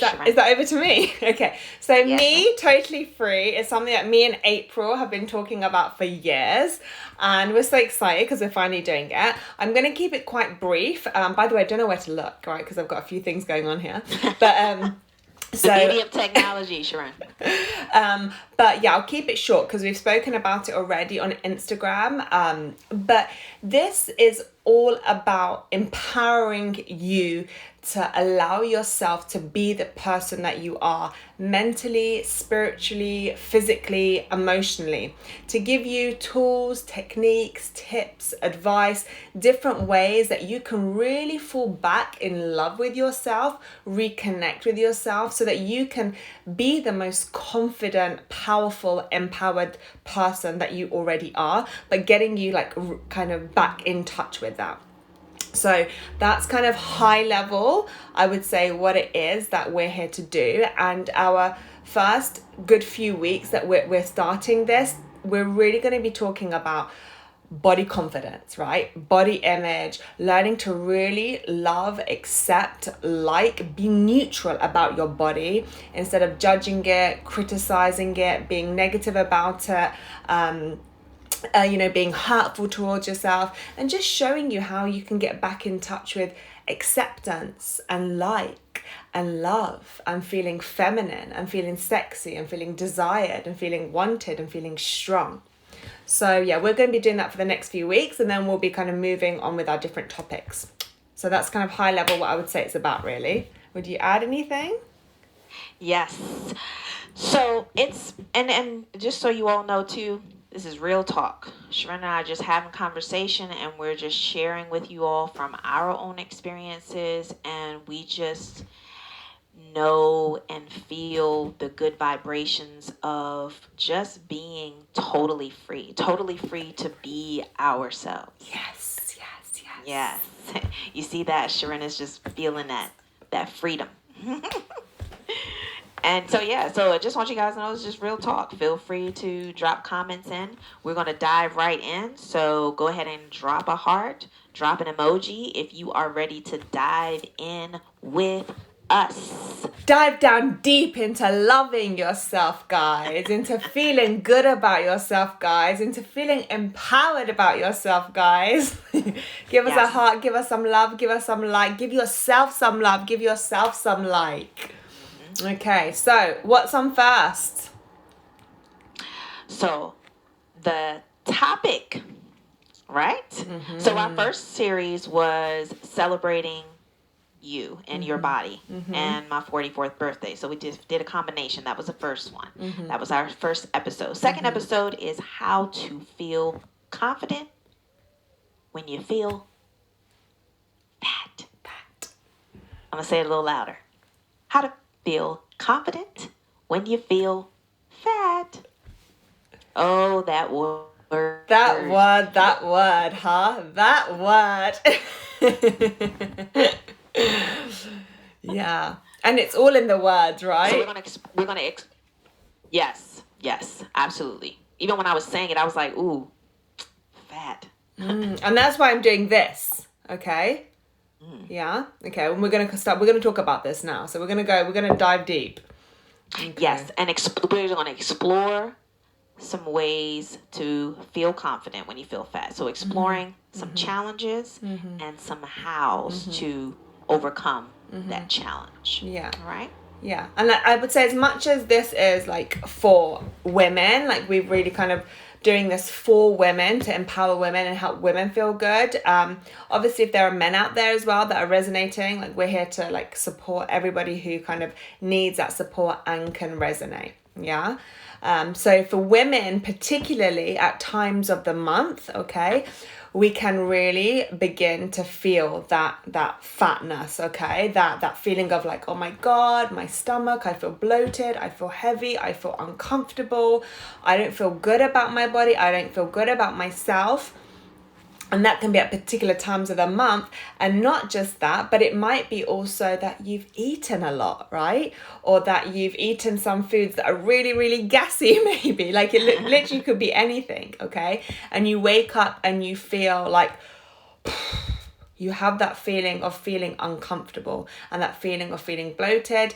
Is that over to me? Okay. So Yes, ma'am. me, totally free is something that me and April have been talking about for years. And we're so excited because we're finally doing it. I'm going to keep it quite brief. By the way, I don't know where to look, right? Because I've got a few things going on here. But The beauty of technology, Sirin. But yeah, I'll keep it short because we've spoken about it already on Instagram. But this is all about empowering you to allow yourself to be the person that you are mentally, spiritually, physically, emotionally, to give you tools, techniques, tips, advice, different ways that you can really fall back in love with yourself, reconnect with yourself so that you can be the most confident, powerful, empowered person that you already are, but getting you like kind of back in touch with that. So that's kind of high level, I would say, what it is that we're here to do. And our first good few weeks that we're starting this, we're really going to be talking about body confidence, right? Body image, learning to really love, accept, like, be neutral about your body instead of judging it, criticizing it, being negative about it, being hurtful towards yourself, and just showing you how you can get back in touch with acceptance and like and love and feeling feminine and feeling sexy and feeling desired and feeling wanted and feeling strong. So yeah, we're going to be doing that for the next few weeks, and then we'll be kind of moving on with our different topics. So that's kind of high level what I would say it's about, really. Would you add anything? Yes. So it's and just so you all know too, this is real talk. Sharon and I are just having conversation, and we're just sharing with you all from our own experiences, and we just know and feel the good vibrations of just being totally free to be ourselves. Yes, yes, yes. Yes. You see that Sharon is just feeling that freedom. And so, yeah, so I just want you guys to know it's just real talk. Feel free to drop comments in. We're going to dive right in. So go ahead and drop a heart, drop an emoji if you are ready to dive in with us. Dive down deep into loving yourself, guys, into feeling good about yourself, guys, into feeling empowered about yourself, guys. Give us a heart, give us some love, give us some like, give yourself some love, give yourself some like. Okay, so what's on first? So the topic, right? Mm-hmm. So our first series was celebrating you and your body and my 44th birthday. So we just did a combination. That was the first one. That was our first episode. Second episode is how to feel confident when you feel fat. I'm going to say it a little louder. How to feel confident when you feel fat. Oh, that word. That word, huh? That word. Yeah. And it's all in the words, right? So yes, absolutely. Even when I was saying it, I was like, ooh, fat. And that's why I'm doing this, okay? Yeah. Okay. And we're going to talk about this now. So we're going to dive deep. Okay. Yes. And we're going to explore some ways to feel confident when you feel fat. So exploring some challenges and some hows to overcome that challenge. Yeah. All right. Yeah. And I would say as much as this is like for women, like we've really kind of doing this for women to empower women and help women feel good. Obviously, if there are men out there as well that are resonating, like we're here to like support everybody who kind of needs that support and can resonate. Yeah. So for women, particularly at times of the month, okay, we can really begin to feel that fatness, okay, that feeling of like, oh my God, my stomach, I feel bloated, I feel heavy, I feel uncomfortable, I don't feel good about my body, I don't feel good about myself. And that can be at particular times of the month. And not just that, but it might be also that you've eaten a lot, right? Or that you've eaten some foods that are really, really gassy, maybe. Like it literally could be anything, okay? And you wake up and you feel like you have that feeling of feeling uncomfortable and that feeling of feeling bloated.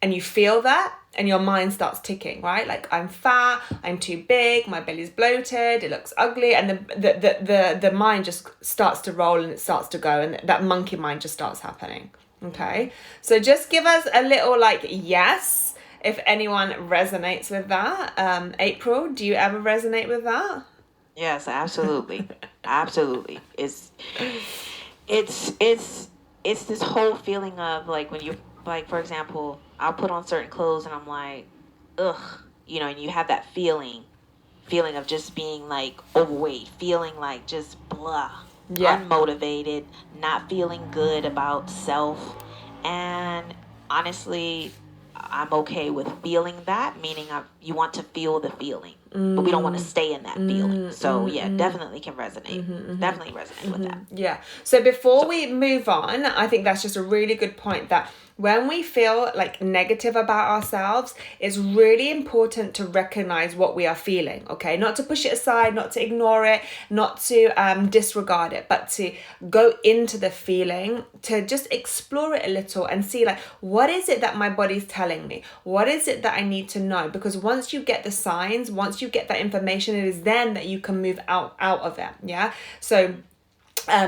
and you feel that, and your mind starts ticking, right? Like, I'm fat, I'm too big, my belly's bloated, it looks ugly, and the mind just starts to roll and it starts to go, and that monkey mind just starts happening. Okay, so just give us a little like yes if anyone resonates with that. April, do you ever resonate with that? Yes, absolutely. Absolutely. It's this whole feeling of like when you like for example, I'll put on certain clothes and I'm like, ugh, and you have that feeling of just being like overweight, feeling like just blah, Yeah. unmotivated, not feeling good about self. And honestly, I'm okay with feeling that, meaning you want to feel the feeling, but we don't want to stay in that feeling. So yeah, definitely can resonate. Definitely resonate with that. Yeah. So before So, we move on, I think that's just a really good point that when we feel like negative about ourselves, it's really important to recognize what we are feeling, okay? Not to push it aside, not to ignore it, not to disregard it, but to go into the feeling, to just explore it a little and see like, what is it that my body's telling me? What is it that I need to know? Because once you get the signs, once you get that information, it is then that you can move out of it, yeah? So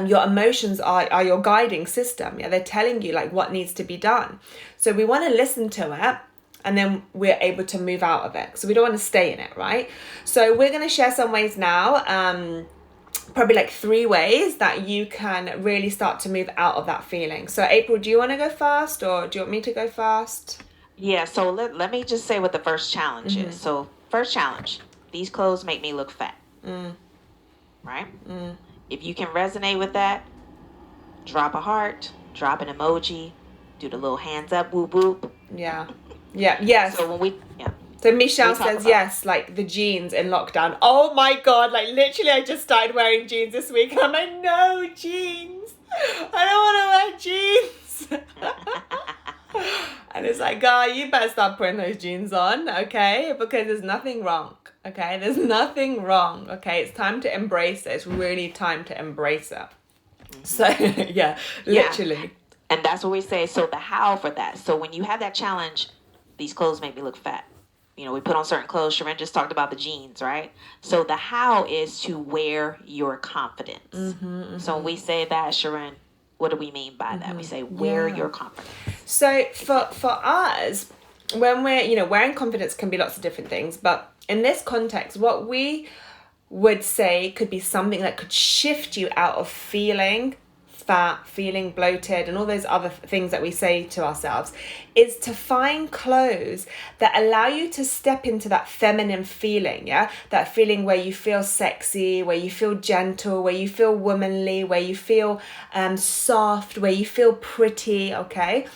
your emotions are your guiding system. Yeah, they're telling you like what needs to be done. So we want to listen to it, and then we're able to move out of it. So we don't want to stay in it, right? So we're going to share some ways now, probably like 3 ways that you can really start to move out of that feeling. So April, do you want to go first, or do you want me to go first? yeah, so let me just say what the first challenge is. So, first challenge, these clothes make me look fat. Right? If you can resonate with that, drop a heart, drop an emoji, do the little hands up, whoop whoop. Yeah. Yes. So when So Michelle talk says about, yes, like the jeans in lockdown. Oh my God, like literally I just started wearing jeans this week and I'm like, no, jeans. I don't want to wear jeans. And it's like, girl, you better start putting those jeans on, okay? Because there's nothing wrong, okay? There's nothing wrong, okay? It's time to embrace it. It's really time to embrace it. So, yeah, literally. And that's what we say. So the how for that. So when you have that challenge, these clothes make me look fat. We put on certain clothes. Sirin just talked about the jeans, right? So the how is to wear your confidence. So when we say that, Sirin, what do we mean by that? We say wear your confidence. So for us, when we're, wearing confidence can be lots of different things, but in this context, what we would say could be something that could shift you out of feeling fat, feeling bloated, and all those other things that we say to ourselves, is to find clothes that allow you to step into that feminine feeling, yeah? That feeling where you feel sexy, where you feel gentle, where you feel womanly, where you feel soft, where you feel pretty, okay?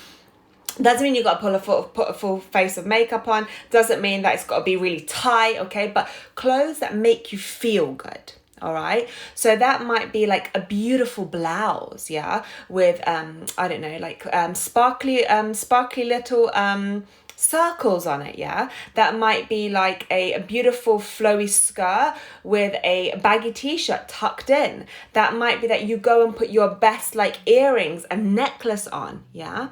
Doesn't mean you got to put a full face of makeup on. Doesn't mean that it's got to be really tight, okay? But clothes that make you feel good. All right. So that might be like a beautiful blouse, yeah, with I don't know, like sparkly little circles on it, yeah. That might be like a beautiful flowy skirt with a baggy t-shirt tucked in. That might be that you go and put your best like earrings and necklace on, yeah.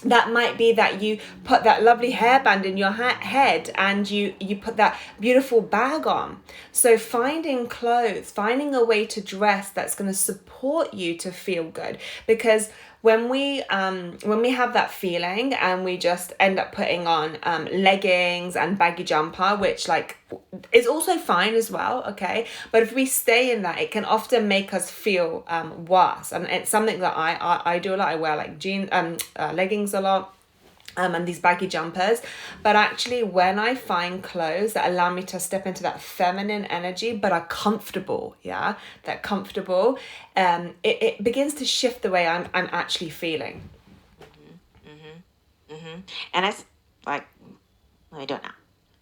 That might be that you put that lovely hairband in your head and you put that beautiful bag on. So finding clothes, finding a way to dress that's going to support you to feel good. Because when we have that feeling and we just end up putting on leggings and baggy jumper, which like is also fine as well, okay? But if we stay in that, it can often make us feel worse. And it's something that I do a lot. I wear like leggings a lot. And these baggy jumpers, but actually when I find clothes that allow me to step into that feminine energy but are comfortable, yeah, that comfortable, it begins to shift the way I'm actually feeling. And it's like, let me do it now.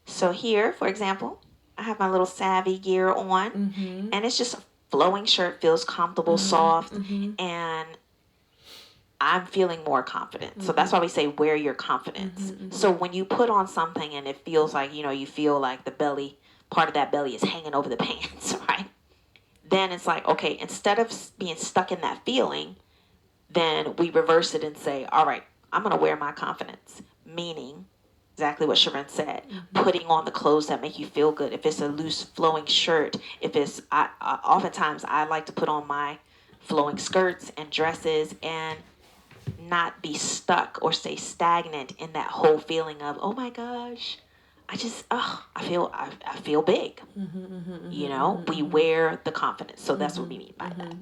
So here, for example, I have my little savvy gear on, and it's just a flowing shirt, feels comfortable, soft, and I'm feeling more confident. So that's why we say wear your confidence. So when you put on something and it feels like, you feel like the belly, part of that belly is hanging over the pants, right? Then it's like, okay, instead of being stuck in that feeling, then we reverse it and say, all right, I'm going to wear my confidence, meaning exactly what Sirin said, putting on the clothes that make you feel good. If it's a loose flowing shirt, if it's, oftentimes I like to put on my flowing skirts and dresses and not be stuck or stay stagnant in that whole feeling of, oh my gosh, I feel big. We wear the confidence. So that's what we mean by that.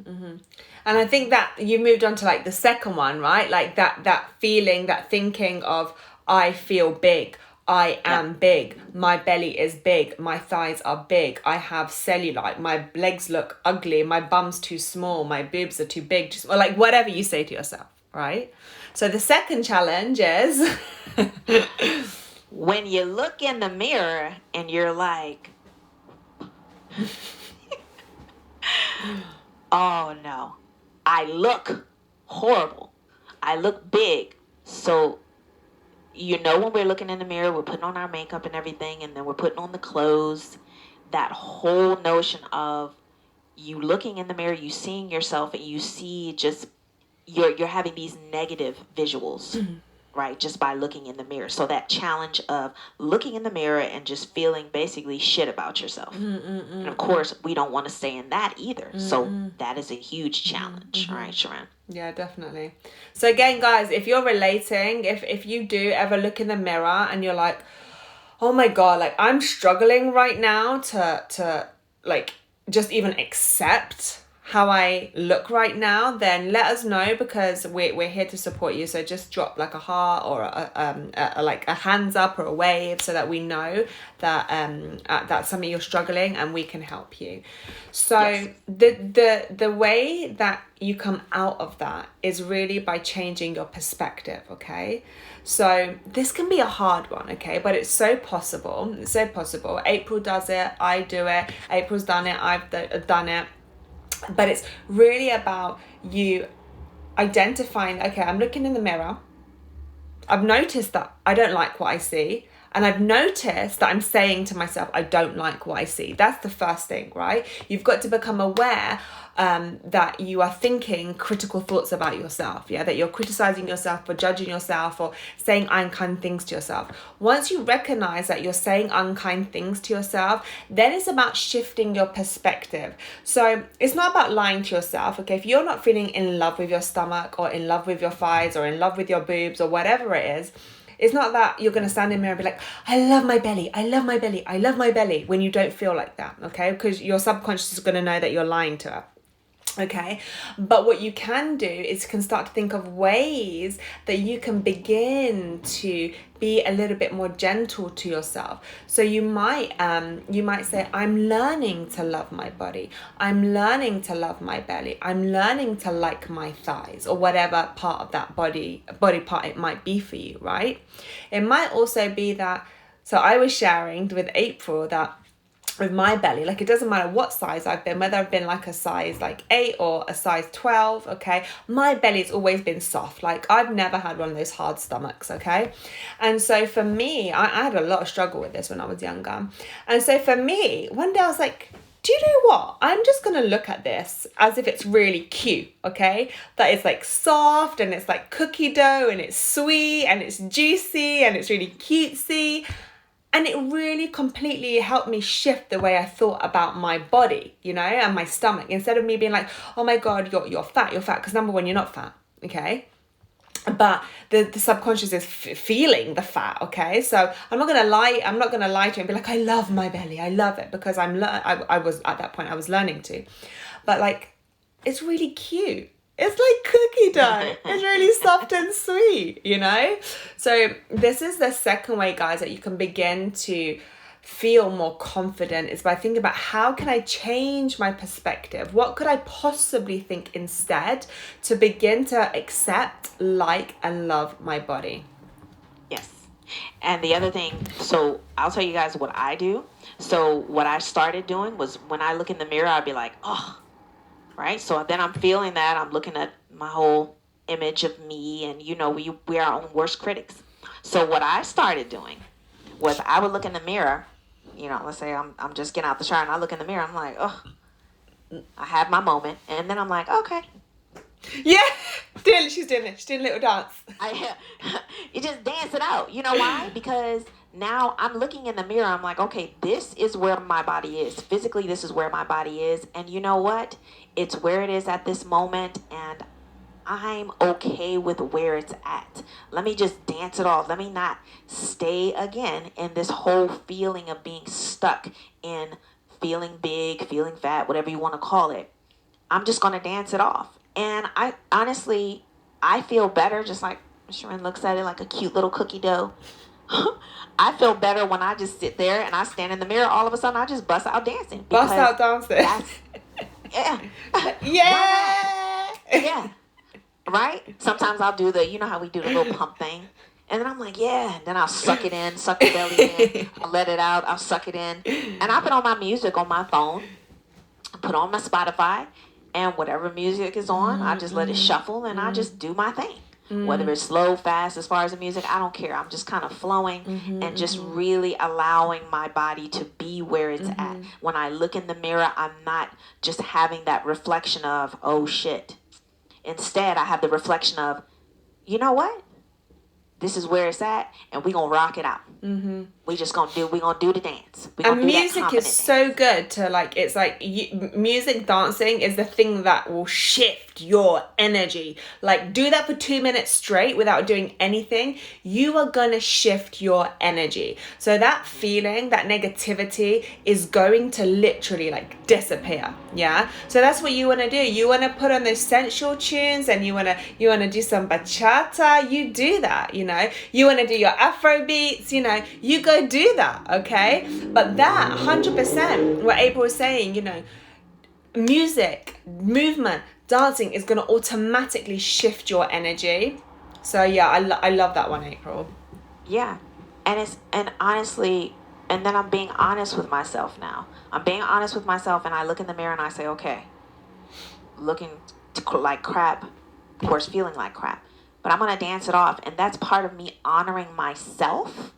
And I think that you moved on to like the second one, right? Like that feeling, that thinking of, I feel big. I am big. My belly is big. My thighs are big. I have cellulite. My legs look ugly. My bum's too small. My boobs are too big. Or like whatever you say to yourself, right? So the second challenge is when you look in the mirror and you're like, oh no, I look horrible. I look big. So, when we're looking in the mirror, we're putting on our makeup and everything, and then we're putting on the clothes. That whole notion of you looking in the mirror, you seeing yourself, and you see just you're having these negative visuals, right? Just by looking in the mirror. So that challenge of looking in the mirror and just feeling basically shit about yourself. And of course, we don't want to stay in that either. So that is a huge challenge, right, Sirin? Yeah, definitely. So again, guys, if you're relating, if you do ever look in the mirror and you're like, oh my God, like I'm struggling right now to like just even accept how I look right now, then let us know, because we're here to support you. So just drop like a heart or like a hands up or a wave, so that we know that that's something you're struggling and we can help you. So yes. the way that you come out of that is really by changing your perspective, okay? So this can be a hard one, okay? But it's so possible. It's so possible. April does it. I do it. April's done it. I've done it. But it's really about you identifying, okay, I'm looking in the mirror. I've noticed that I don't like what I see. And I've noticed that I'm saying to myself, I don't like what I see. That's the first thing, right? You've got to become aware that you are thinking critical thoughts about yourself. Yeah, that you're criticizing yourself or judging yourself or saying unkind things to yourself. Once you recognize that you're saying unkind things to yourself, then it's about shifting your perspective. So it's not about lying to yourself. Okay, if you're not feeling in love with your stomach or in love with your thighs or in love with your boobs or whatever it is, it's not that you're going to stand in the mirror and be like, I love my belly, I love my belly, I love my belly, when you don't feel like that, okay? Because your subconscious is going to know that you're lying to her. Okay, but what you can do is can start to think of ways that you can begin to be a little bit more gentle to yourself. So you might say, I'm learning to love my body. I'm learning to love my belly. I'm learning to like my thighs, or whatever part of that body part it might be for you, right? It might also be that, so I was sharing with April that with my belly, like it doesn't matter what size I've been, whether I've been like a size like 8 or a size 12, okay, my belly's always been soft. Like I've never had one of those hard stomachs, okay? And so for me, I had a lot of struggle with this when I was younger. And so for me, one day I was like, do you know what? I'm just going to look at this as if it's really cute, okay? That it's like soft and it's like cookie dough and it's sweet and it's juicy and it's really cutesy. And it really completely helped me shift the way I thought about my body, and my stomach. Instead of me being like, oh my God, you're fat. Because number one, you're not fat, okay? But the subconscious is feeling the fat, okay? So I'm not going to lie to you and be like, I love my belly. I love it, because I was at that point, I was learning to. But like, it's really cute. It's like cookie dough. It's really soft and sweet, So this is the second way, guys, that you can begin to feel more confident, is by thinking about, how can I change my perspective? What could I possibly think instead to begin to accept, like, and love my body? Yes. And the other thing, so I'll tell you guys what I do. So what I started doing was, when I look in the mirror, I'd be like, oh, right? So then I'm feeling that. I'm looking at my whole image of me, and we are our own worst critics. So what I started doing was, I would look in the mirror, let's say I'm just getting out the shower and I look in the mirror, I'm like, oh, I have my moment. And then I'm like, okay. Yeah. She's doing it. She's doing a little dance. You just dance it out. You know why? Because now I'm looking in the mirror. I'm like, okay, this is where my body is. Physically, this is where my body is. And you know what? It's where it is at this moment. And I'm okay with where it's at. Let me just dance it off. Let me not stay again in this whole feeling of being stuck in feeling big, feeling fat, whatever you want to call it. I'm just going to dance it off. And I honestly, I feel better, just like Sirin looks at it like a cute little cookie dough. I feel better when I just sit there and I stand in the mirror. All of a sudden, I just bust out dancing. Bust out dancing. Yeah. Yeah. Yeah. Right? Sometimes I'll do you know how we do the little pump thing? And then I'm like, yeah. And then I'll suck it in, suck the belly in. I'll let it out. I'll suck it in. And I put on my music on my phone. Put on my Spotify. And whatever music is on, I just let it shuffle. And I just do my thing. Whether it's slow, fast, as far as the music, I don't care. I'm just kind of flowing and just really allowing my body to be where it's at. When I look in the mirror, I'm not just having that reflection of, oh, shit. Instead, I have the reflection of, you know what? This is where it's at, and we're going to rock it out. We're going to do the dance. And music is so good to, like, it's like, music dancing is the thing that will shift your energy. Like, do that for 2 minutes straight without doing anything. You are going to shift your energy. So that feeling, that negativity is going to literally, like, disappear. Yeah? So that's what you want to do. You want to put on those sensual tunes, and you want to do some bachata. You do that, you know. You want to do your Afro beats, you know. You go do that, okay? But that 100%, what April was saying, you know, music, movement, dancing is going to automatically shift your energy. So yeah, I love that one, April. Yeah. And honestly, and then I'm being honest with myself now. I'm being honest with myself, and I look in the mirror and I say, okay, looking like crap, of course, feeling like crap, but I'm going to dance it off. And that's part of me honoring myself.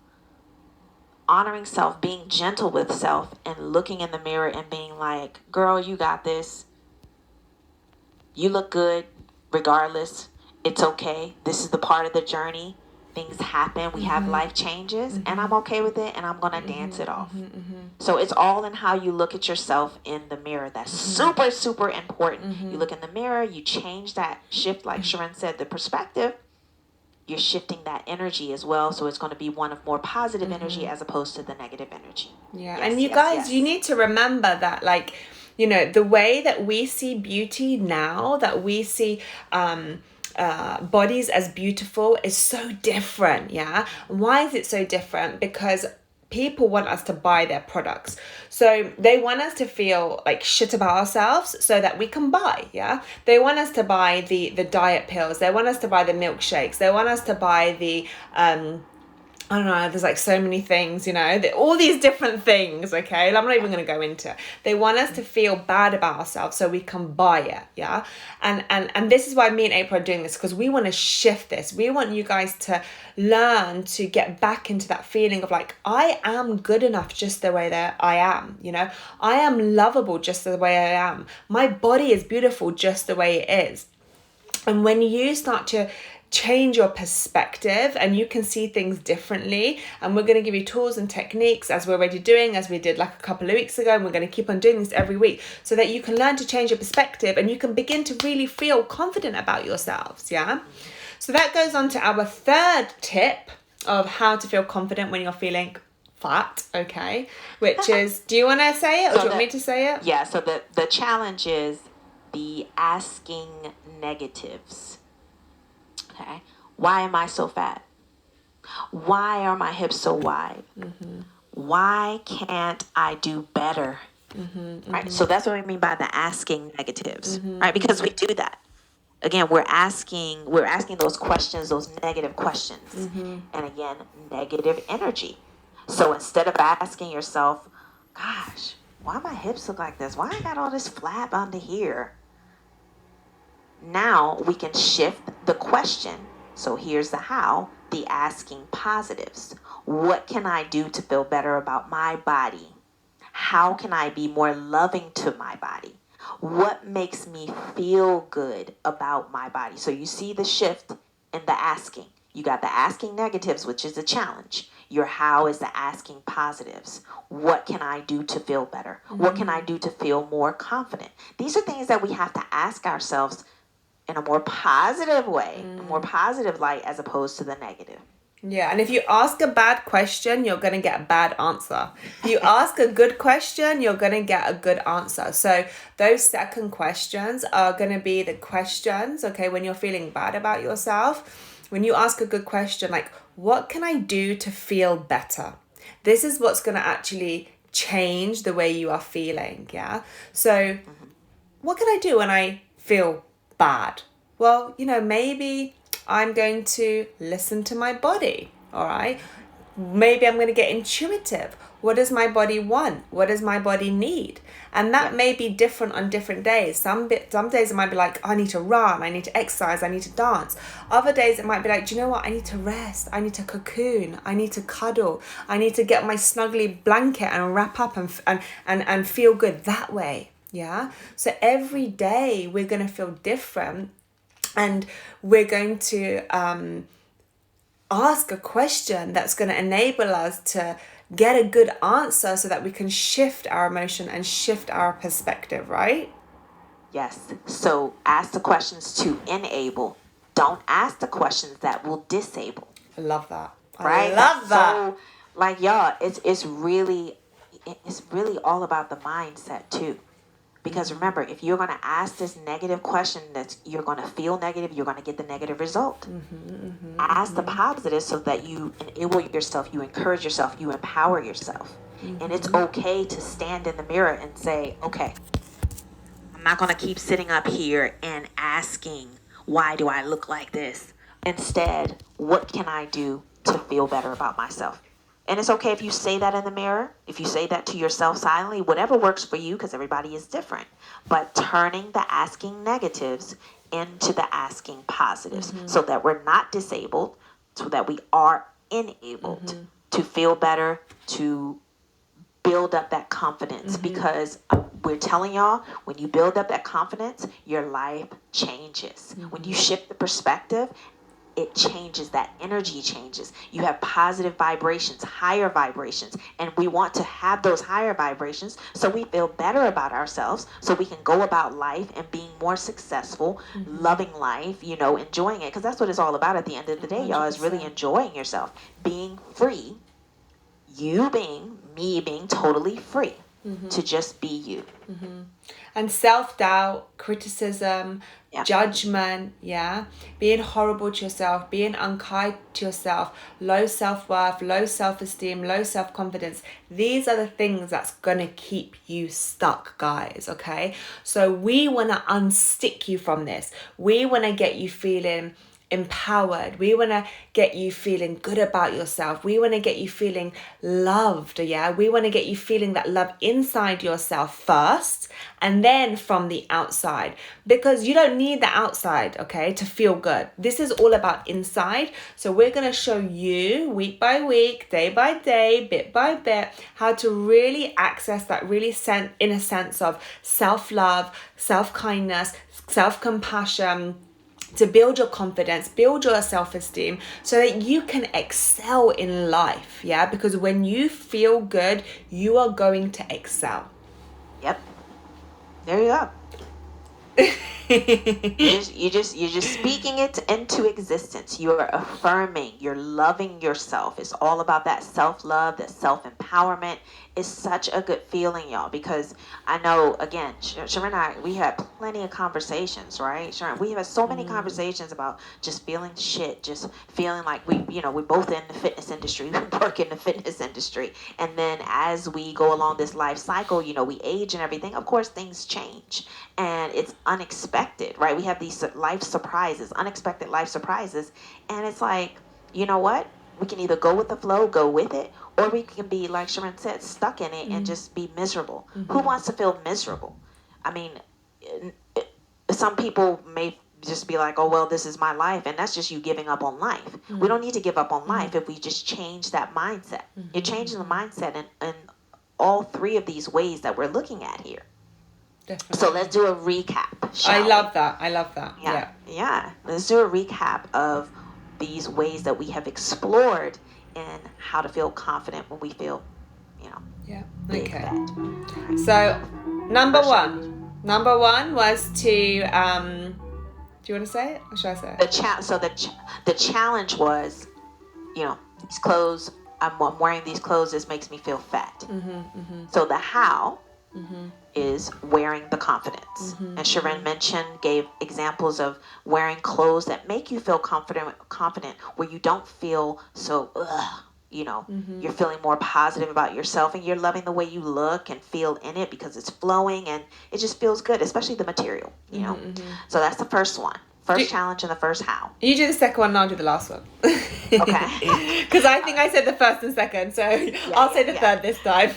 Honoring self, being gentle with self, and looking in the mirror and being like, girl, you got this. You look good regardless. It's okay. This is the part of the journey. Things happen. We have life changes, and I'm okay with it, and I'm going to dance it off. So it's all in how you look at yourself in the mirror. That's super, super important. You look in the mirror, you change that shift, like Sirin said, the perspective. You're shifting that energy as well, so it's going to be one of more positive energy as opposed to the negative energy. Yeah, yes, and you guys, you need to remember that, like, you know, the way that we see beauty now, that we see bodies as beautiful is so different. Yeah, why is it so different? Because people want us to buy their products. So they want us to feel like shit about ourselves so that we can buy, yeah? They want us to buy the diet pills. They want us to buy the milkshakes. They want us to buy the I don't know, there's like so many things, you know, all these different things, okay? I'm not even going to go into it. They want us to feel bad about ourselves so we can buy it, yeah? And this is why me and April are doing this, because we want to shift this. We want you guys to learn to get back into that feeling of like, I am good enough just the way that I am, you know? I am lovable just the way I am. My body is beautiful just the way it is. And when you start to change your perspective and you can see things differently, and we're going to give you tools and techniques as we're already doing, as we did like a couple of weeks ago, and we're going to keep on doing this every week so that you can learn to change your perspective and you can begin to really feel confident about yourselves. Yeah, so that goes on to our third tip of how to feel confident when you're feeling fat, okay, which is, do you want to say it, or do you want me to say it? Yeah, so the challenge is the asking negatives. Okay. Why am I so fat? Why are my hips so wide? Why can't I do better? Right. So that's what we mean by the asking negatives, right? Because we do that. Again, we're asking those questions, those negative questions. And again, negative energy. So instead of asking yourself, gosh, why my hips look like this? Why I got all this flap under here? Now we can shift the question. So here's the how, the asking positives. What can I do to feel better about my body? How can I be more loving to my body? What makes me feel good about my body? So you see the shift in the asking. You got the asking negatives, which is a challenge. Your how is the asking positives. What can I do to feel better? What can I do to feel more confident? These are things that we have to ask ourselves in a more positive way, a more positive light, as opposed to the negative. Yeah, and if you ask a bad question, you're going to get a bad answer. If you ask a good question, you're going to get a good answer. So those second questions are going to be the questions, okay, when you're feeling bad about yourself. When you ask a good question, like, what can I do to feel better? This is what's going to actually change the way you are feeling, yeah? So what can I do when I feel bad? Well, maybe I'm going to listen to my body, all right? Maybe I'm going to get intuitive. What does my body want? What does my body need? And that may be different on different days. Some days it might be like, I need to run, I need to exercise, I need to dance. Other days it might be like, do you know what? I need to rest, I need to cocoon, I need to cuddle, I need to get my snuggly blanket and wrap up and feel good that way. Yeah. So every day we're going to feel different, and we're going to ask a question that's going to enable us to get a good answer so that we can shift our emotion and shift our perspective, right? Yes. So ask the questions to enable. Don't ask the questions that will disable. I love that. Right? I love that. So, like, y'all, it's really all about the mindset too. Because remember, if you're going to ask this negative question, you're going to feel negative, you're going to get the negative result. Ask the positive so that you enable yourself, you encourage yourself, you empower yourself. And it's okay to stand in the mirror and say, okay, I'm not going to keep sitting up here and asking, why do I look like this? Instead, what can I do to feel better about myself? And it's okay if you say that in the mirror, if you say that to yourself silently, whatever works for you, because everybody is different. But turning the asking negatives into the asking positives so that we're not disabled, so that we are enabled to feel better, to build up that confidence. Because we're telling y'all, when you build up that confidence, your life changes. When you shift the perspective, it changes, that energy changes. You have positive vibrations, higher vibrations, and we want to have those higher vibrations so we feel better about ourselves, so we can go about life and being more successful, loving life, enjoying it, because that's what it's all about at the end of the day, y'all, is really enjoying yourself, being free, me being totally free to just be you. And self-doubt, criticism, judgment, being horrible to yourself, being unkind to yourself, low self-worth, low self-esteem, low self-confidence. These are the things that's gonna keep you stuck, guys, okay? So we wanna unstick you from this. We wanna get you feeling empowered. We want to get you feeling good about yourself. We want to get you feeling loved. We want to get you feeling that love inside yourself first, and then from the outside, because you don't need the outside, okay, to feel good. This is all about inside. So we're going to show you week by week, day by day, bit by bit, how to really access that really inner sense of self-love, self-kindness, self-compassion, to build your confidence, build your self-esteem so that you can excel in life, because when you feel good, you are going to excel. Yep. There you go. You're just speaking it into existence. You're affirming, you're loving yourself. It's all about that self-love, that self-empowerment. It's such a good feeling, y'all, because I know, again, Sirin and I, we had plenty of conversations, right? Sirin, we have had so many conversations about just feeling shit, just feeling like we're both in the fitness industry, we work in the fitness industry. And then as we go along this life cycle, we age and everything, of course, things change. And it's unexpected, right? We have these life surprises, unexpected life surprises. And it's like, you know what? We can either go with the flow, go with it, or we can be, like Sirin said, stuck in it and just be miserable. Who wants to feel miserable? I mean, some people may just be like, oh, well, this is my life. And that's just you giving up on life. We don't need to give up on life if we just change that mindset. You're changing the mindset in all three of these ways that we're looking at here. Definitely. So let's do a recap, shall I love that. I love that. yeah. Yeah. Let's do a recap of these ways that we have explored in how to feel confident when we feel, Yeah. big, Okay. fat. So, number First one. Number one was to do you want to say it or should I say it? the challenge was, these clothes. I'm wearing these clothes. This makes me feel fat. So the how is wearing the confidence. And Sirin gave examples of wearing clothes that make you feel confident, where you don't feel so, you're feeling more positive about yourself and you're loving the way you look and feel in it because it's flowing and it just feels good, especially the material, So that's the first one. Challenge and the first how. You do the second one and I'll do the last one. Okay. Because I think I said the first and second, so I'll say the third this time.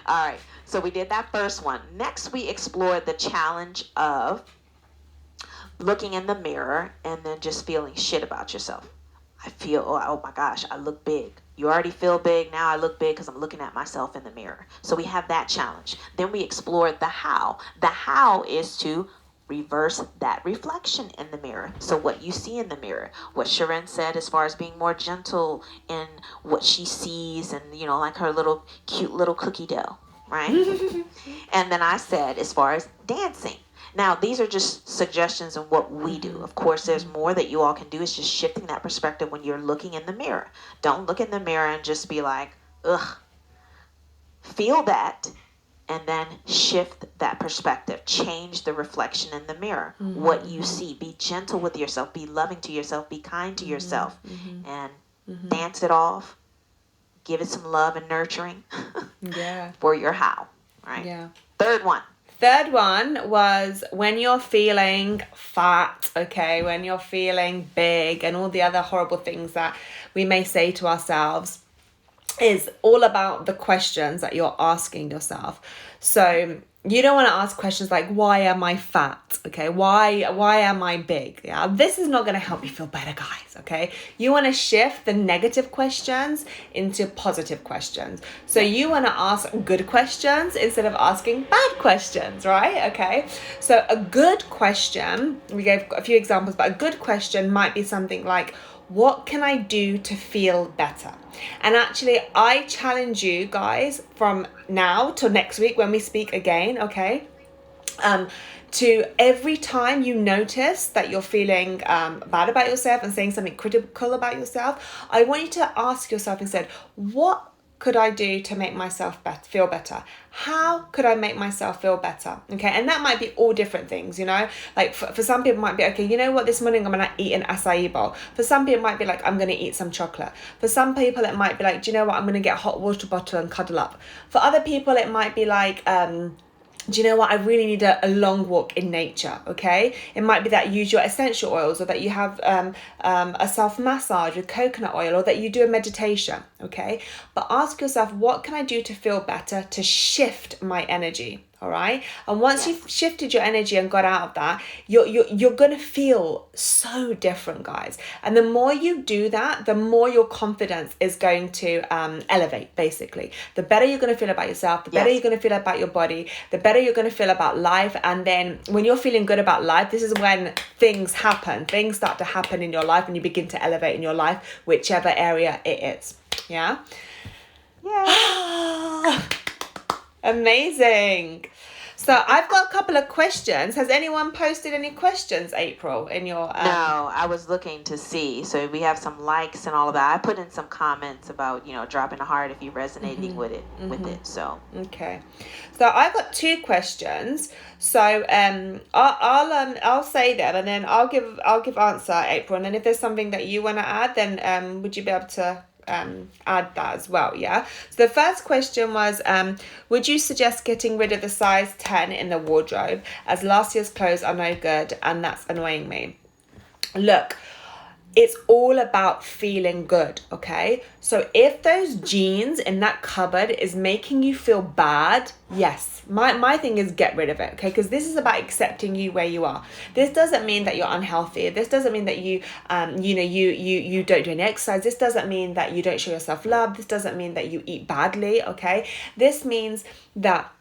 All right. So we did that first one. Next, we explored the challenge of looking in the mirror and then just feeling shit about yourself. I feel, oh my gosh, I look big. You already feel big. Now I look big because I'm looking at myself in the mirror. So we have that challenge. Then we explored the how. The how is to reverse that reflection in the mirror. So what you see in the mirror, what Sirin said as far as being more gentle in what she sees and, like her little cute little cookie dough, right? And then I said as far as dancing. Now, these are just suggestions on what we do. Of course, there's more that you all can do. It's just shifting that perspective when you're looking in the mirror. Don't look in the mirror and just be like, ugh. Feel that and then shift that perspective. Change the reflection in the mirror. What you see. Be gentle with yourself. Be loving to yourself. Be kind to yourself. And dance it off. Give it some love and nurturing for your how. Right? Yeah. Third one was when you're feeling fat, okay, when you're feeling big and all the other horrible things that we may say to ourselves, is all about the questions that you're asking yourself. So you don't want to ask questions like, why am I fat? Okay, why am I big? Yeah, this is not going to help you feel better, guys. Okay, you want to shift the negative questions into positive questions. So you want to ask good questions instead of asking bad questions, right? Okay, so a good question, we gave a few examples, but a good question might be something like, what can I do to feel better? And actually, I challenge you guys from now till next week when we speak again, okay? To every time you notice that you're feeling bad about yourself and saying something critical about yourself, I want you to ask yourself instead, what could I do to make myself feel better? How could I make myself feel better? Okay, and that might be all different things, like for some people it might be, okay, you know what, this morning I'm gonna eat an acai bowl. For some people it might be like, I'm gonna eat some chocolate. For some people it might be like, do you know what, I'm gonna get a hot water bottle and cuddle up. For other people it might be like, do you know what, I really need a long walk in nature, okay? It might be that you use your essential oils, or that you have a self-massage with coconut oil, or that you do a meditation, okay? But ask yourself, what can I do to feel better, to shift my energy? All right. And once you've shifted your energy and got out of that, you're going to feel so different, guys. And the more you do that, the more your confidence is going to elevate, basically. The better you're going to feel about yourself, the better you're going to feel about your body, the better you're going to feel about life. And then when you're feeling good about life, this is when things happen. Things start to happen in your life and you begin to elevate in your life, whichever area it is. Yeah? Yeah. Amazing. So I've got a couple of questions. Has anyone posted any questions, April, in your... No, I was looking to see. So we have some likes and all of that. I put in some comments about, dropping a heart if you're resonating with it. So okay. So I've got two questions. So I'll say them and then I'll give answer, April. And then if there's something that you want to add, then would you be able to add that as well? Yeah. So the first question was, would you suggest getting rid of the size 10 in the wardrobe, as last year's clothes are no good and that's annoying me? Look, it's all about feeling good, okay? So if those jeans in that cupboard is making you feel bad, yes, my thing is get rid of it, okay? Because this is about accepting you where you are. This doesn't mean that you're unhealthy. This doesn't mean that you don't do any exercise. This doesn't mean that you don't show yourself love. This doesn't mean that you eat badly, okay? This means that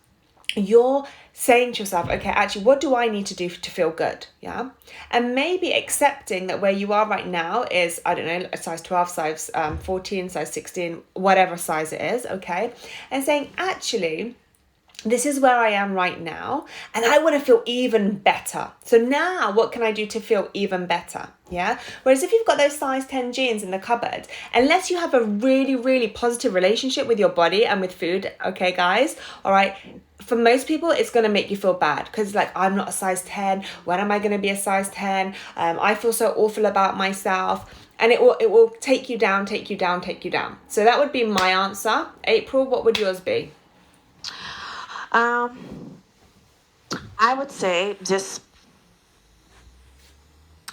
you're saying to yourself, okay, actually, what do I need to do to feel good? Yeah. And maybe accepting that where you are right now is, I don't know, a size 12, size 14, size 16, whatever size it is. Okay. And saying, actually, this is where I am right now, and I want to feel even better. So now what can I do to feel even better? Yeah. Whereas if you've got those size 10 jeans in the cupboard, unless you have a really, really positive relationship with your body and with food, okay, guys, all right, for most people, it's going to make you feel bad because like, I'm not a size 10. When am I going to be a size 10? I feel so awful about myself. And it will take you down, take you down, take you down. So that would be my answer. April, what would yours be? Um, I would say just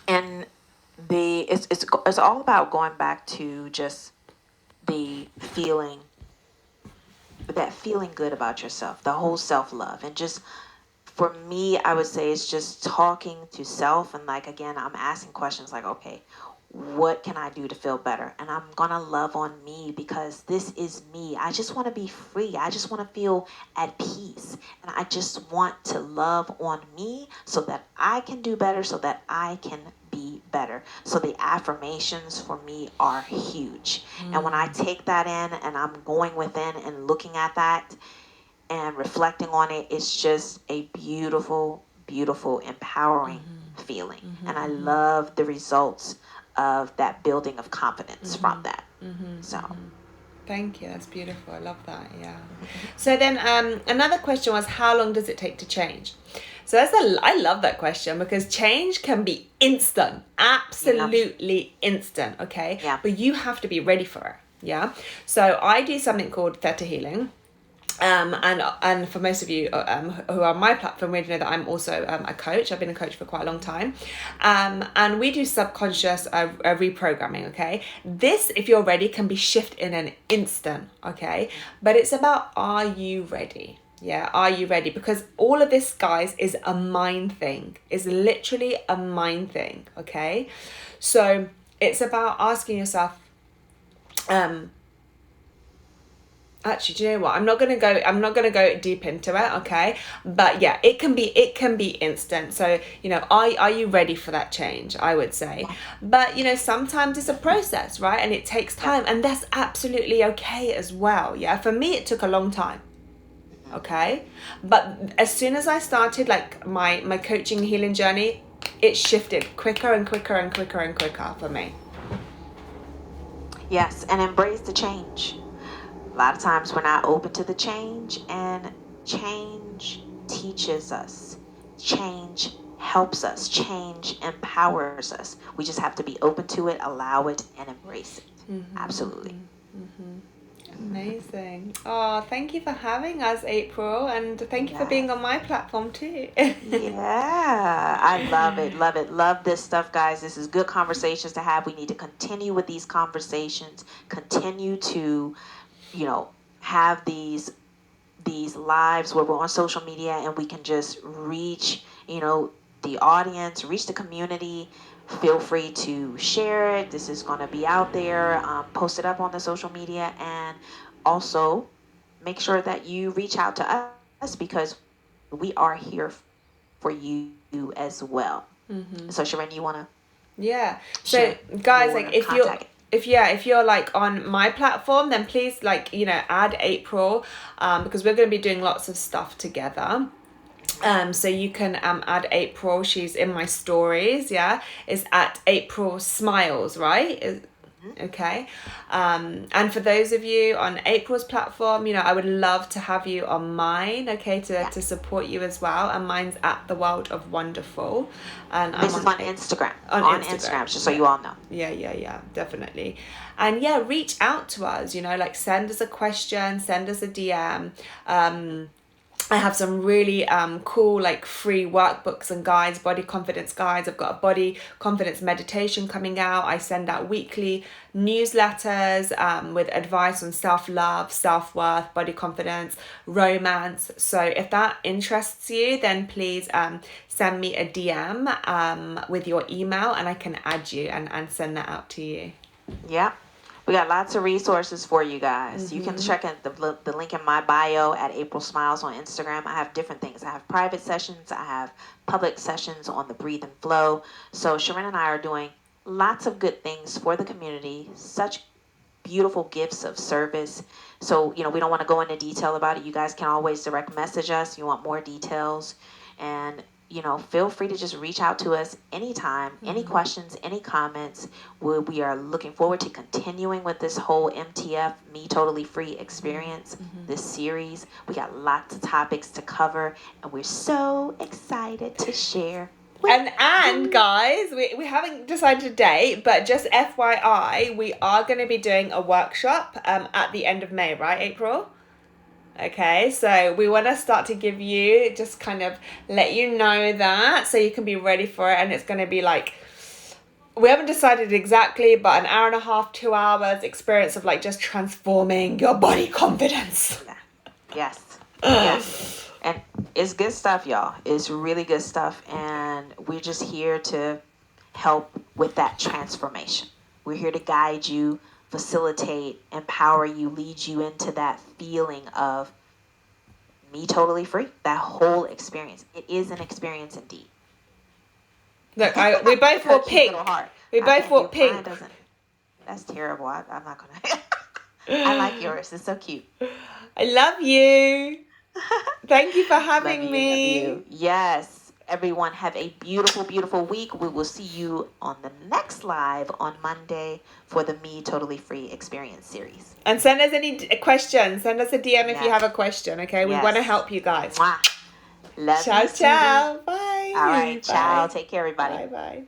in it's all about going back to just the feeling that feeling good about yourself, the whole self-love. And just for me, I would say it's just talking to self. And like, again, I'm asking questions like, okay, what can I do to feel better? And I'm going to love on me because this is me. I just want to be free. I just want to feel at peace. And I just want to love on me so that I can do better, so that I can be better. So the affirmations for me are huge. And when I take that in and I'm going within and looking at that and reflecting on it, it's just a beautiful, beautiful, empowering feeling. And I love the results of that building of confidence from that. So, Thank you. That's beautiful. I love that. Yeah. So then another question was, how long does it take to change? So I love that question because change can be instant, absolutely instant. Okay. Yeah. But you have to be ready for it. Yeah. So I do something called theta healing. And for most of you who are on my platform, we know that I'm also a coach. I've been a coach for quite a long time. And we do subconscious reprogramming, okay? This, if you're ready, can be shifted in an instant, okay? But it's about, are you ready? Yeah, are you ready? Because all of this, guys, is a mind thing. It's literally a mind thing, okay? So it's about asking yourself, actually, do you know what? I'm not gonna go deep into it, okay? But yeah, it can be instant. So, are you ready for that change? I would say. But sometimes it's a process, right? And it takes time, and that's absolutely okay as well. Yeah. For me, it took a long time. Okay. But as soon as I started like my coaching healing journey, it shifted quicker and quicker and quicker and quicker for me. yes, and embrace the change. A lot of times we're not open to the change, and change teaches us. Change helps us. Change empowers us. We just have to be open to it, allow it, and embrace it. Absolutely. Amazing. Oh, thank you for having us, April, and thank you for being Yes. on my platform too. Yeah, I love it, love it, love this stuff, guys. This is good conversations to have. We need to continue with these conversations, continue to, have these lives where we're on social media and we can just reach, the audience, reach the community. Feel free to share it. This is going to be out there. Post it up on the social media, and also make sure that you reach out to us because we are here for you as well. So, Sirin, you want to Yeah. So share guys, like your contact? if you're like on my platform, then please add April, because we're going to be doing lots of stuff together. So you can add April. She's in my stories. Yeah, it's at April Smiles, right? Okay. And for those of you on April's platform, I would love to have you on mine, okay, to support you as well. And mine's at The World of Wonderful. And This I'm is on Instagram. on Instagram, just so Yeah. you all know. Yeah, definitely. And yeah, reach out to us, like send us a question, send us a DM. I have some really cool like free workbooks and guides, body confidence guides. I've got a body confidence meditation coming out. I send out weekly newsletters with advice on self-love, self-worth, body confidence, romance. So if that interests you, then please send me a DM with your email and I can add you and send that out to you. Yeah. We got lots of resources for you guys. You can check out the link in my bio at April Smiles on Instagram. I have different things. I have private sessions. I have public sessions on the Breathe and Flow. So Sirin and I are doing lots of good things for the community. Such beautiful gifts of service. So, we don't want to go into detail about it. You guys can always direct message us. You want more details. And feel free to just reach out to us anytime, any questions, any comments. We are looking forward to continuing with this whole MTF, Me Totally Free experience, this series. We got lots of topics to cover, and we're so excited to share. And guys, we haven't decided a date, but just FYI, we are going to be doing a workshop at the end of May, right, April? Okay, so we want to start to give you, just kind of let you know that, so you can be ready for it. And it's going to be like, we haven't decided exactly, but an hour and a half, 2 hours experience of like just transforming your body confidence. Yes. Yes. And it's good stuff, y'all. It's really good stuff. And we're just here to help with that transformation. We're here to guide you, facilitate, empower you, lead you into that feeling of me totally free. That whole experience. It is an experience indeed. Look, we both wore pink. We both wore pink. That's terrible. I'm not going to. I like yours. It's so cute. I love you. Thank you for having me. Love you. Yes. Everyone have a beautiful, beautiful week. We will see you on the next live on Monday for the Me Totally Free Experience series. And send us any questions. Send us a DM if you have a question, okay? We want to help you guys. Mwah. Love ciao, you, ciao. Susie. Bye. All right, Bye. ciao. Take care, everybody. Bye-bye.